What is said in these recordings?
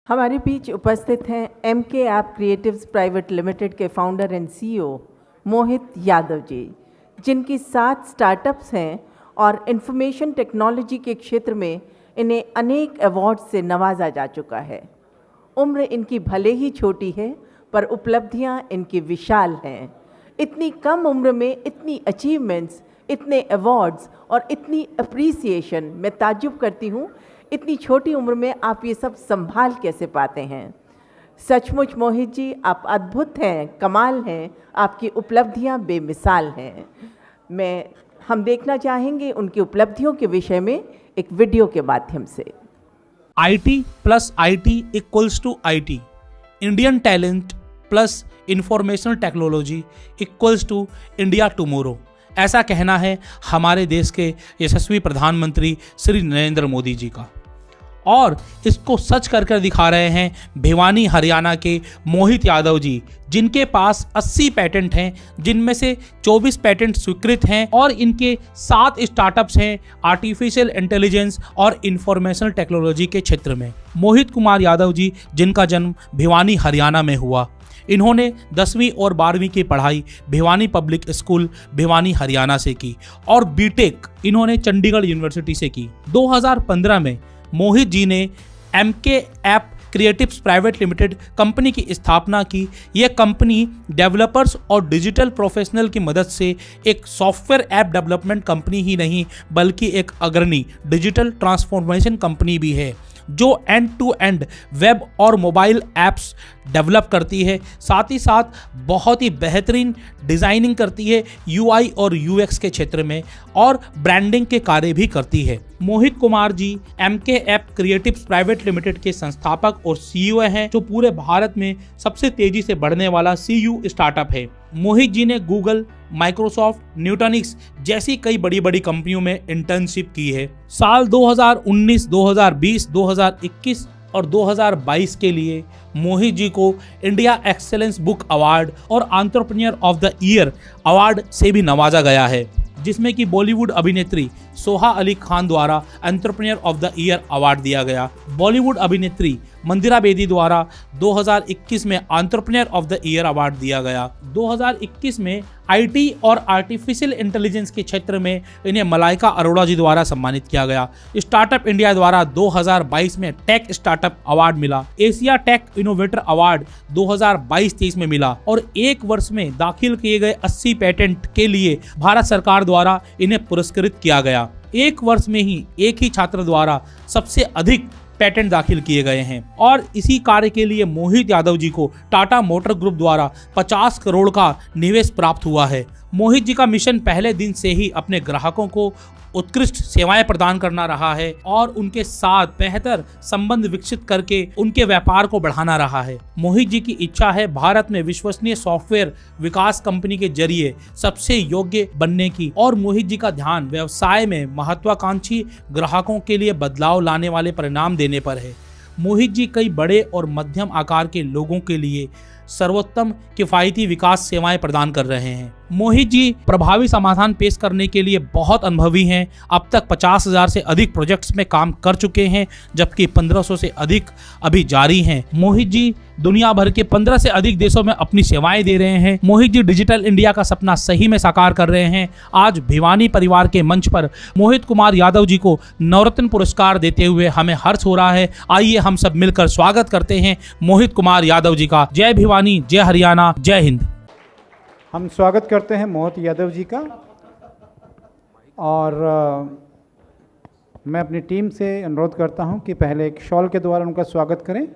हमारे बीच उपस्थित हैं MK app creatives private limited के फाउंडर एंड CEO मोहित यादव जी, जिनकी 7 स्टार्टअप्स हैं और इंफॉर्मेशन टेक्नोलॉजी के क्षेत्र में इन्हें अनेक अवार्ड से नवाजा जा चुका है। उम्र इनकी भले ही छोटी है, पर उपलब्धियां इनकी विशाल हैं। इतनी कम उम्र में इतनी अचीवमेंट्स, इतने अवार्ड्स और इतनी अप्रिसिएशन, मैं ताज्जुब करती हूँ इतनी छोटी उम्र में आप ये सब संभाल कैसे पाते हैं। सचमुच मोहित जी, आप अद्भुत हैं, कमाल हैं, आपकी उपलब्धियां बेमिसाल हैं। हम देखना चाहेंगे उनकी उपलब्धियों के विषय में एक वीडियो के माध्यम से। IT + IT = IT, Indian talent plus informational technology = India tomorrow, ऐसा कहना है हमारे देश के यशस्वी प्रधानमंत्री श्री नरेंद्र मोदी जी का। और इसको सच कर दिखा रहे हैं भिवानी हरियाणा के मोहित यादव जी, जिनके पास 80 पैटेंट हैं, जिनमें से 24 पैटेंट स्वीकृत हैं और इनके 7 स्टार्टअप्स हैं आर्टिफिशियल इंटेलिजेंस और इंफॉर्मेशनल टेक्नोलॉजी के क्षेत्र में। मोहित कुमार यादव जी, जिनका जन्म भिवानी हरियाणा में हुआ, इन्होंने 10वीं और 12वीं की पढ़ाई भिवानी पब्लिक स्कूल भिवानी हरियाणा से की और बीटेक इन्होंने चंडीगढ़ यूनिवर्सिटी से की। 2015 में मोहित जी ने MK app creatives private limited company की स्थापना की। यह कंपनी डेवलपर्स और डिजिटल प्रोफेशनल की मदद से एक सॉफ्टवेयर ऐप डेवलपमेंट कंपनी ही नहीं, बल्कि एक अग्रणी डिजिटल ट्रांसफॉर्मेशन कंपनी भी है, जो एंड टू एंड वेब और मोबाइल ऐप्स डेवलप करती है। साथ ही साथ बहुत ही बेहतरीन डिज़ाइनिंग करती है UI और UX के क्षेत्र में, और ब्रांडिंग के कार्य भी करती है। Mohit Kumar ji MK app creatives private limited के संस्थापक और CEO हैं, जो पूरे भारत में सबसे तेजी से बढ़ने वाला CU स्टार्टअप है। मोहित जी ने गूगल, माइक्रोसॉफ्ट, न्यूटॉनिक्स जैसी कई बड़ी बड़ी कंपनियों में इंटर्नशिप की है। साल 2019, 2020, 2021 और 2022 के लिए मोहित जी को इंडिया एक्सेलेंस बुक अवार्ड और entrepreneur of the year award से भी नवाजा गया है, जिसमें कि बॉलीवुड अभिनेत्री सोहा अली खान द्वारा entrepreneur of the year award दिया गया। बॉलीवुड अभिनेत्री मंदिरा बेदी द्वारा 2021 में entrepreneur of the year award दिया गया। 2021 में IT और आर्टिफिशियल इंटेलिजेंस के क्षेत्र में इन्हें मलाइका अरोड़ा जी द्वारा सम्मानित किया गया। स्टार्टअप इंडिया द्वारा 2022 में टेक स्टार्टअप अवार्ड मिला। एशिया टेक इनोवेटर अवार्ड 2022-23 में मिला और एक वर्ष में दाखिल किए गए 80 पैटेंट के लिए भारत सरकार द्वारा इन्हें पुरस्कृत किया गया। एक वर्ष में ही एक ही छात्र द्वारा सबसे अधिक पैटेंट दाखिल किए गए हैं, और इसी कार्य के लिए मोहित यादव जी को टाटा मोटर ग्रुप द्वारा 50 करोड़ का निवेश प्राप्त हुआ है। मोहित जी का मिशन पहले दिन से ही अपने ग्राहकों को उत्कृष्ट सेवाएं प्रदान करना रहा है और उनके साथ बेहतर संबंध विकसित करके उनके व्यापार को बढ़ाना रहा है। मोहित जी की इच्छा है भारत में विश्वसनीय सॉफ्टवेयर विकास कंपनी के जरिए सबसे योग्य बनने की, और मोहित जी का ध्यान व्यवसाय में महत्वाकांक्षी ग्राहकों के लिए बदलाव लाने वाले परिणाम देने पर है। मोहित जी कई बड़े और मध्यम आकार के लोगों के लिए सर्वोत्तम किफायती विकास सेवाएं प्रदान कर रहे हैं। मोहित जी प्रभावी समाधान पेश करने के लिए बहुत अनुभवी हैं। अब तक 50,000 से अधिक प्रोजेक्ट्स में काम कर चुके हैं, जबकि 1500 से अधिक अभी जारी हैं। मोहित जी दुनिया भर के 15 से अधिक देशों में अपनी सेवाएं दे रहे हैं। मोहित जी डिजिटल इंडिया का सपना सही में साकार कर रहे हैं। आज भिवानी परिवार के मंच पर मोहित कुमार यादव जी को नवरत्न पुरस्कार देते हुए हमें हर्ष हो रहा है। आइए हम सब मिलकर स्वागत करते हैं मोहित कुमार यादव जी का। जय भिवानी, जय हरियाणा, जय हिंद। हम स्वागत करते हैं मोहित यादव जी का, और मैं अपनी टीम से अनुरोध करता हूं कि पहले एक शॉल के द्वारा उनका स्वागत करें।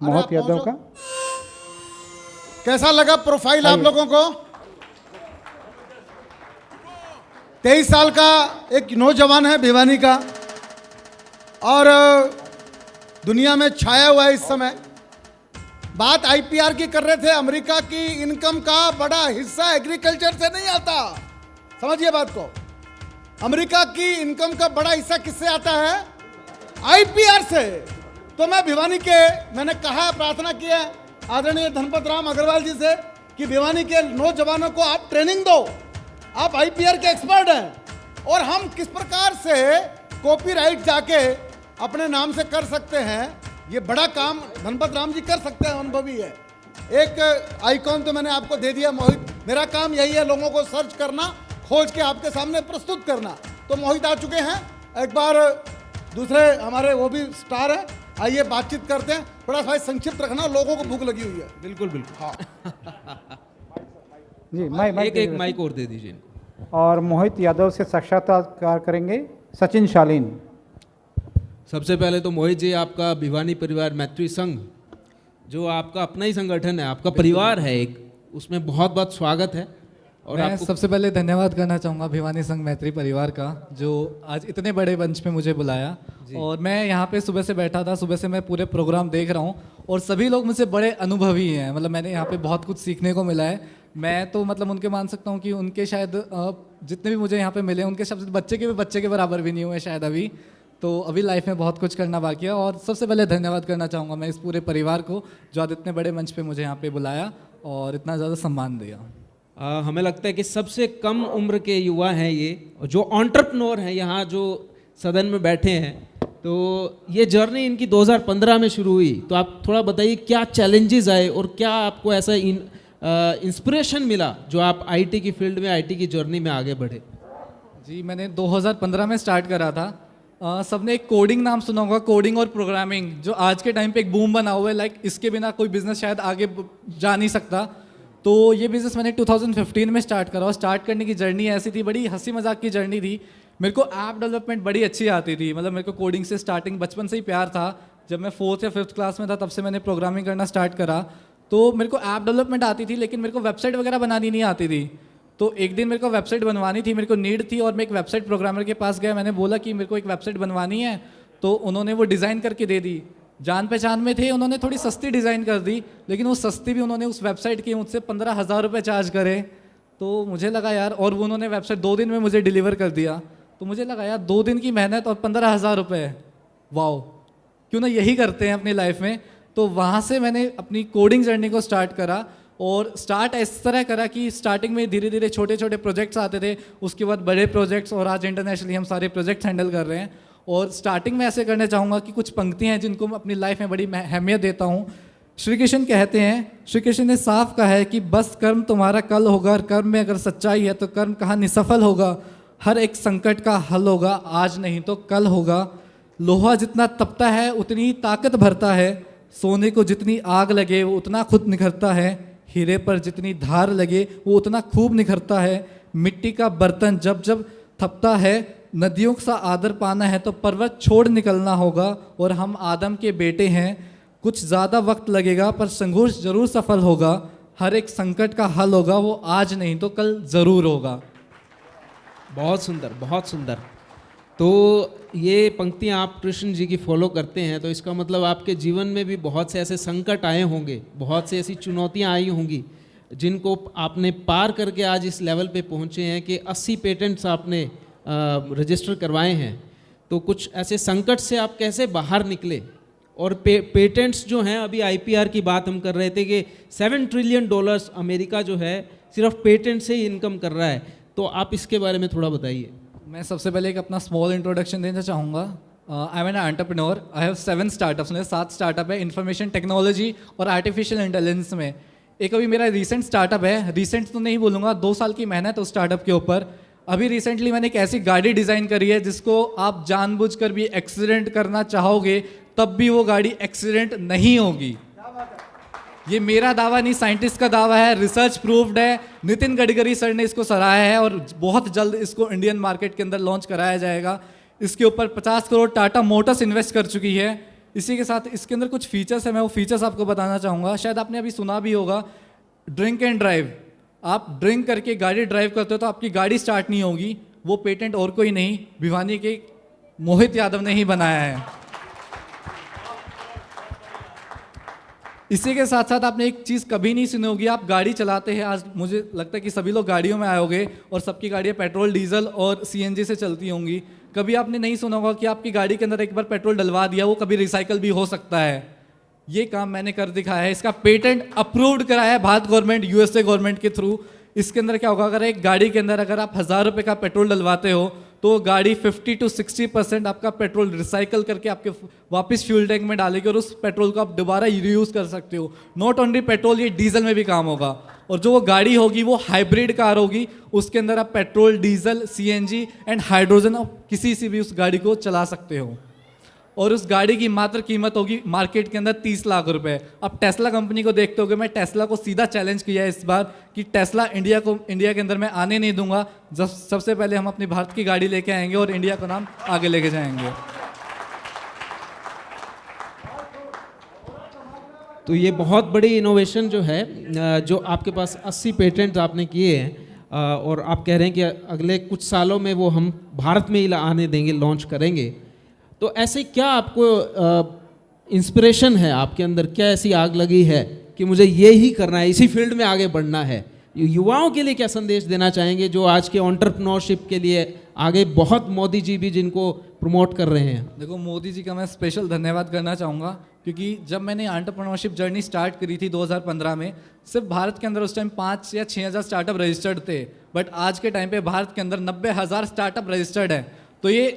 मोहित यादव का कैसा लगा प्रोफाइल आप लोगों को? 23 साल का एक नौजवान है भिवानी का, और दुनिया में छाया हुआ है इस समय। बात IPR की कर रहे थे। अमेरिका की इनकम का बड़ा हिस्सा एग्रीकल्चर से नहीं आता, समझिए बात को। अमेरिका की इनकम का बड़ा हिस्सा किससे आता है? IPR से। तो मैं भिवानी के, मैंने कहा, प्रार्थना की है आदरणीय धनपत राम अग्रवाल जी से कि भिवानी के नौजवानों को आप ट्रेनिंग दो। आप IPR के एक्सपर्ट हैं, और हम किस प्रकार से कॉपीराइट जाके अपने नाम से कर सकते हैं ये बड़ा काम धनपत राम जी कर सकते हैं, अनुभवी है। एक आइकॉन तो मैंने आपको दे दिया मोहित, मेरा काम यही है लोगों को सर्च करना, खोज के आपके सामने प्रस्तुत करना। तो मोहित आ चुके हैं, एक बार दूसरे हमारे वो भी स्टार है, आइए बातचीत करते हैं। थोड़ा सा संक्षिप्त रखना, लोगों को भूख लगी हुई है। बिल्कुल बिल्कुल। हाँ जी माइक एक माइक और दे दीजिए इनको। और मोहित यादव से साक्षात्कार करेंगे सचिन शालीन। सबसे पहले तो मोहित जी, आपका भिवानी परिवार मैत्री संघ, जो आपका अपना ही संगठन है, आपका परिवार है एक, उसमें बहुत बहुत स्वागत है। और मैं आपको सबसे पहले धन्यवाद करना चाहूँगा भिवानी संघ मैत्री परिवार का, जो आज इतने बड़े मंच पे मुझे बुलाया। और मैं यहाँ पे सुबह से बैठा था, सुबह से मैं पूरे प्रोग्राम देख रहा हूँ और सभी लोग मुझसे बड़े अनुभवी हैं। मतलब मैंने यहाँ पे बहुत कुछ सीखने को मिला है। मैं तो मतलब उनके मान सकता हूँ कि उनके शायद जितने भी मुझे यहाँ पे मिले, उनके शब्द बच्चे के बराबर भी नहीं हुए शायद अभी। तो अभी लाइफ में बहुत कुछ करना बाकी है। और सबसे पहले धन्यवाद करना चाहूँगा मैं इस पूरे परिवार को, जो आज इतने बड़े मंच पे मुझे यहाँ पे बुलाया और इतना ज़्यादा सम्मान दिया। हमें लगता है कि सबसे कम उम्र के युवा हैं ये, जो एंटरप्रेन्योर हैं यहाँ जो सदन में बैठे हैं। तो ये जर्नी इनकी 2015 में शुरू हुई। तो आप थोड़ा बताइए क्या चैलेंजेस आए और क्या आपको ऐसा इंस्पिरेशन मिला जो आप आईटी की फील्ड में, आईटी की जर्नी में आगे बढ़े? जी, मैंने 2015 में स्टार्ट करा था। सबने एक कोडिंग नाम सुना होगा, कोडिंग और प्रोग्रामिंग, जो आज के टाइम पे एक बूम बना हुआ है। लाइक इसके बिना कोई बिजनेस शायद आगे जा नहीं सकता। तो ये बिज़नेस मैंने 2015 में स्टार्ट करा और स्टार्ट करने की जर्नी ऐसी थी, बड़ी हंसी मजाक की जर्नी थी। मेरे को ऐप डेवलपमेंट बड़ी अच्छी आती थी। मतलब मेरे को कोडिंग से स्टार्टिंग बचपन से ही प्यार था। जब मैं 4th या 5th क्लास में था तब से मैंने प्रोग्रामिंग करना स्टार्ट करा। तो मेरे को ऐप डेवलपमेंट आती थी, लेकिन मेरे को वेबसाइट वगैरह बनानी नहीं आती थी। तो एक दिन मेरे को वेबसाइट बनवानी थी, मेरे को नीड थी और मैं एक वेबसाइट प्रोग्रामर के पास गया। मैंने बोला कि मेरे को एक वेबसाइट बनवानी है, तो उन्होंने वो डिज़ाइन करके दे दी। जान पहचान में थे, उन्होंने थोड़ी सस्ती डिज़ाइन कर दी, लेकिन वो सस्ती भी उन्होंने उस वेबसाइट की मुझसे 15,000 रुपये चार्ज करे। तो मुझे लगा यार, और वो उन्होंने वेबसाइट 2 दिन में मुझे डिलीवर कर दिया। तो मुझे लगा यार 2 दिन की मेहनत और 15,000 रुपये, वाओ, क्यों ना यही करते हैं अपनी लाइफ में। तो वहाँ से मैंने अपनी कोडिंग जर्नी को स्टार्ट करा। और स्टार्ट इस तरह करा कि स्टार्टिंग में धीरे धीरे छोटे छोटे प्रोजेक्ट्स आते थे, उसके बाद बड़े प्रोजेक्ट्स, और आज इंटरनेशनली हम सारे प्रोजेक्ट्स हैंडल कर रहे हैं। और स्टार्टिंग में ऐसे करना चाहूँगा कि कुछ पंक्तियाँ हैं जिनको मैं अपनी लाइफ में बड़ी अहमियत देता हूँ। श्री कृष्ण कहते हैं, श्री कृष्ण ने साफ कहा है कि बस कर्म तुम्हारा कल होगा, और कर्म में अगर सच्चाई है तो कर्म कहाँ निसफल होगा। हर एक संकट का हल होगा, आज नहीं तो कल होगा। लोहा जितना तपता है उतनी ही ताकत भरता है, सोने को जितनी आग लगे वो उतना खुद निखरता है, हीरे पर जितनी धार लगे वो उतना खूब निखरता है। मिट्टी का बर्तन जब जब थपता है, नदियों सा आदर पाना है तो पर्वत छोड़ निकलना होगा। और हम आदम के बेटे हैं, कुछ ज़्यादा वक्त लगेगा पर संघर्ष जरूर सफल होगा। हर एक संकट का हल होगा, वो आज नहीं तो कल ज़रूर होगा। बहुत सुंदर, बहुत सुंदर। तो ये पंक्तियाँ आप कृष्ण जी की फॉलो करते हैं, तो इसका मतलब आपके जीवन में भी बहुत से ऐसे संकट आए होंगे, बहुत से ऐसी चुनौतियाँ आई होंगी जिनको आपने पार करके आज इस लेवल पे पहुँचे हैं कि 80 पेटेंट्स आपने रजिस्टर करवाए हैं। तो कुछ ऐसे संकट से आप कैसे बाहर निकले? और पेटेंट्स जो हैं, अभी आईपीआर की बात हम कर रहे थे कि $7 ट्रिलियन अमेरिका जो है सिर्फ पेटेंट से ही इनकम कर रहा है। तो आप इसके बारे में थोड़ा बताइए। मैं सबसे पहले एक अपना स्मॉल इंट्रोडक्शन देना चाहूँगा। I am an entrepreneur, I have 7 startups. मेरे 7 स्टार्टअप है इन्फॉर्मेशन टेक्नोलॉजी और आर्टिफिशियल इंटेलिजेंस में। एक अभी मेरा रिसेंट स्टार्टअप है, रिसेंट तो नहीं बोलूँगा, 2 साल की मेहनत उस स्टार्टअप के ऊपर। अभी रिसेंटली मैंने एक ऐसी गाड़ी डिज़ाइन करी है जिसको आप जानबूझकर भी एक्सीडेंट करना चाहोगे तब भी वो गाड़ी एक्सीडेंट नहीं होगी। ये मेरा दावा नहीं, साइंटिस्ट का दावा है, रिसर्च प्रूव्ड है। नितिन गडकरी सर ने इसको सराहा है और बहुत जल्द इसको इंडियन मार्केट के अंदर लॉन्च कराया जाएगा। इसके ऊपर 50 करोड़ टाटा मोटर्स इन्वेस्ट कर चुकी है। इसी के साथ इसके अंदर कुछ फीचर्स है, मैं वो फीचर्स आपको बताना चाहूँगा। शायद आपने अभी सुना भी होगा, ड्रिंक एंड ड्राइव। आप ड्रिंक करके गाड़ी ड्राइव करते हो तो आपकी गाड़ी स्टार्ट नहीं होगी। वो पेटेंट और कोई नहीं, भिवानी के मोहित यादव ने ही बनाया है। इसी के साथ साथ आपने एक चीज़ कभी नहीं सुनी होगी, आप गाड़ी चलाते हैं, आज मुझे लगता है कि सभी लोग गाड़ियों में आए होंगे और सबकी गाड़ियाँ पेट्रोल, डीजल और सीएनजी से चलती होंगी। कभी आपने नहीं सुना होगा कि आपकी गाड़ी के अंदर एक बार पेट्रोल डलवा दिया, वो कभी रिसाइकल भी हो सकता है। ये काम मैंने कर दिखाया है। इसका पेटेंट अप्रूव्ड कराया है भारत गवर्नमेंट, यूएसए गवर्नमेंट के थ्रू। इसके अंदर क्या होगा, अगर एक गाड़ी के अंदर अगर आप 1000 रुपये का पेट्रोल डलवाते हो तो गाड़ी 50 to 60% आपका पेट्रोल रिसाइकल करके आपके वापस फ्यूल टैंक में डालेगी और उस पेट्रोल को आप दोबारा रीयूज़ कर सकते हो। नॉट ओनली पेट्रोल, ये डीजल में भी काम होगा। और जो वो गाड़ी होगी वो हाइब्रिड कार होगी, उसके अंदर आप petrol, diesel, CNG and hydrogen आप किसी से भी उस गाड़ी को चला सकते हो। और उस गाड़ी की मात्र कीमत होगी मार्केट के अंदर 30 लाख रुपए। अब टेस्ला कंपनी को देखते होगे, मैं टेस्ला को सीधा चैलेंज किया है इस बार कि टेस्ला इंडिया के अंदर मैं आने नहीं दूंगा। जब सबसे पहले हम अपनी भारत की गाड़ी लेके आएंगे और इंडिया का नाम आगे लेके जाएंगे। तो ये बहुत बड़ी इनोवेशन जो है, जो आपके पास 80 पेटेंट आपने किए हैं और आप कह रहे हैं कि अगले कुछ सालों में वो हम भारत में ही आने देंगे, लॉन्च करेंगे। तो ऐसे क्या आपको इंस्पिरेशन है आपके अंदर, क्या ऐसी आग लगी है कि मुझे ये ही करना है, इसी फील्ड में आगे बढ़ना है? युवाओं के लिए क्या संदेश देना चाहेंगे जो आज के एंटरप्रेन्योरशिप के लिए आगे बहुत मोदी जी भी जिनको प्रमोट कर रहे हैं? देखो, मोदी जी का मैं स्पेशल धन्यवाद करना चाहूँगा, क्योंकि जब मैंने एंटरप्रेन्योरशिप जर्नी स्टार्ट करी थी 2015 में, सिर्फ भारत के अंदर उस टाइम 5 या 6,000 स्टार्टअप रजिस्टर्ड थे। बट आज के टाइम पे भारत के अंदर 90,000 स्टार्टअप रजिस्टर्ड हैं। तो ये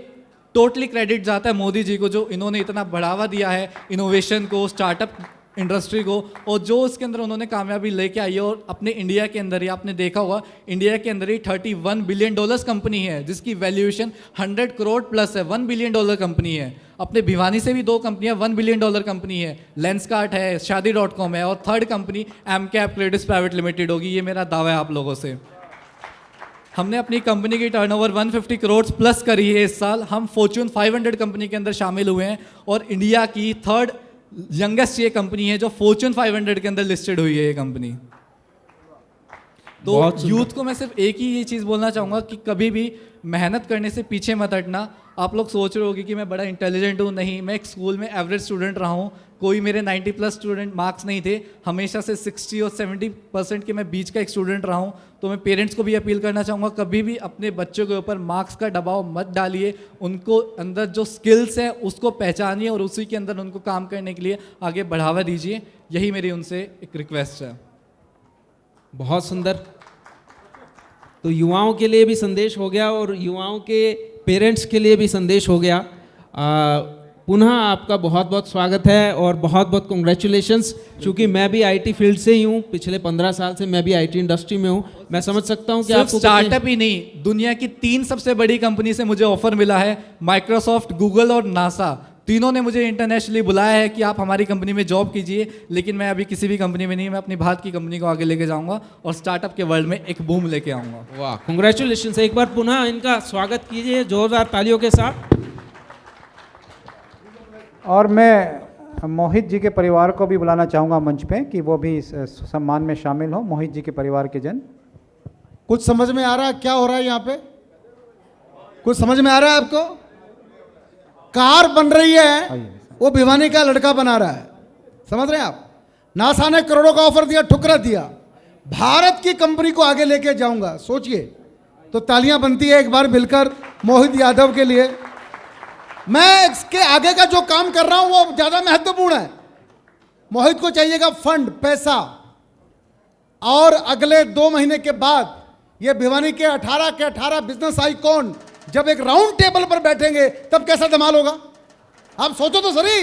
टोटली क्रेडिट जाता है मोदी जी को, जो इन्होंने इतना बढ़ावा दिया है इनोवेशन को, स्टार्टअप इंडस्ट्री को, और जो उसके अंदर उन्होंने कामयाबी लेके आई है। और अपने इंडिया के अंदर ही आपने देखा होगा, इंडिया के अंदर ही $31 बिलियन कंपनी है जिसकी वैल्यूएशन 100 करोड़ प्लस है। $1 बिलियन कंपनी है। अपने भिवानी से भी 2 कंपनियां $1 बिलियन कंपनी है, लेंसकार्ट है, शादी.com है, और third company MCAP credits private limited होगी। ये मेरा दावा है आप लोगों से। हमने अपनी कंपनी की टर्नओवर 150 करोड़ प्लस करी है इस साल। हम फॉर्च्यून 500 कंपनी के अंदर शामिल हुए हैं और इंडिया की 3rd यंगेस्ट ये कंपनी है जो फॉर्च्यून 500 के अंदर लिस्टेड हुई है ये कंपनी। तो यूथ को मैं सिर्फ एक ही ये चीज़ बोलना चाहूँगा कि कभी भी मेहनत करने से पीछे मत हटना। आप लोग सोच रहे होगे कि मैं बड़ा इंटेलिजेंट हूँ, नहीं, मैं एक स्कूल में एवरेज स्टूडेंट रहा हूँ। कोई मेरे 90+ स्टूडेंट मार्क्स नहीं थे, हमेशा से 60 और 70% के मैं बीच का एक स्टूडेंट रहा हूँ। तो मैं पेरेंट्स को भी अपील करना चाहूँगा, कभी भी अपने बच्चों के ऊपर मार्क्स का दबाव मत डालिए। उनको अंदर जो स्किल्स हैं उसको पहचानिए और उसी के अंदर उनको काम करने के लिए आगे बढ़ावा दीजिए। यही मेरी उनसे एक रिक्वेस्ट है। बहुत सुंदर। तो युवाओं के लिए भी संदेश हो गया और युवाओं के पेरेंट्स के लिए भी संदेश हो गया। पुनः आपका बहुत बहुत स्वागत है और बहुत बहुत कॉन्ग्रेचुलेशंस। क्योंकि मैं भी आईटी फील्ड से ही हूँ, पिछले 15 साल से मैं भी आईटी इंडस्ट्री में हूँ। मैं समझ सकता हूँ कि आपको स्टार्टअप ही नहीं, दुनिया की 3 सबसे बड़ी कंपनी से मुझे ऑफर मिला है, माइक्रोसॉफ्ट, गूगल और नासा। तीनों ने मुझे इंटरनेशनली बुलाया है कि आप हमारी कंपनी में जॉब कीजिए, लेकिन मैं अभी किसी भी कंपनी में नहीं, मैं अपनी भारत की कंपनी को आगे लेके जाऊंगा और स्टार्टअप के वर्ल्ड में एक बूम लेके आऊंगा। वाह, कॉन्ग्रेचुलेशंस। एक बार पुनः इनका स्वागत कीजिए जोरदार तालियों के साथ। और मैं मोहित जी के परिवार को भी बुलाना चाहूँगा मंच पे कि वो भी इस सम्मान में शामिल हो। मोहित जी के परिवार के जन, कुछ समझ में आ रहा है क्या हो रहा है यहाँ पे? कुछ समझ में आ रहा है आपको? कार बन रही है, वो भिवानी का लड़का बना रहा है। समझ रहे हैं आप? नासा ने करोड़ों का ऑफर दिया, ठुकरा दिया। भारत की कंपनी को आगे लेके जाऊंगा, सोचिए। तो तालियां बनती है एक बार मिलकर मोहित यादव के लिए। मैं इसके आगे का जो काम कर रहा हूं वो ज्यादा महत्वपूर्ण है। मोहित को चाहिएगा फंड, पैसा, और अगले 2 महीने के बाद ये भिवानी के 18 के 18 बिजनेस आइकॉन जब एक राउंड टेबल पर बैठेंगे तब कैसा धमाल होगा, आप सोचो तो सही।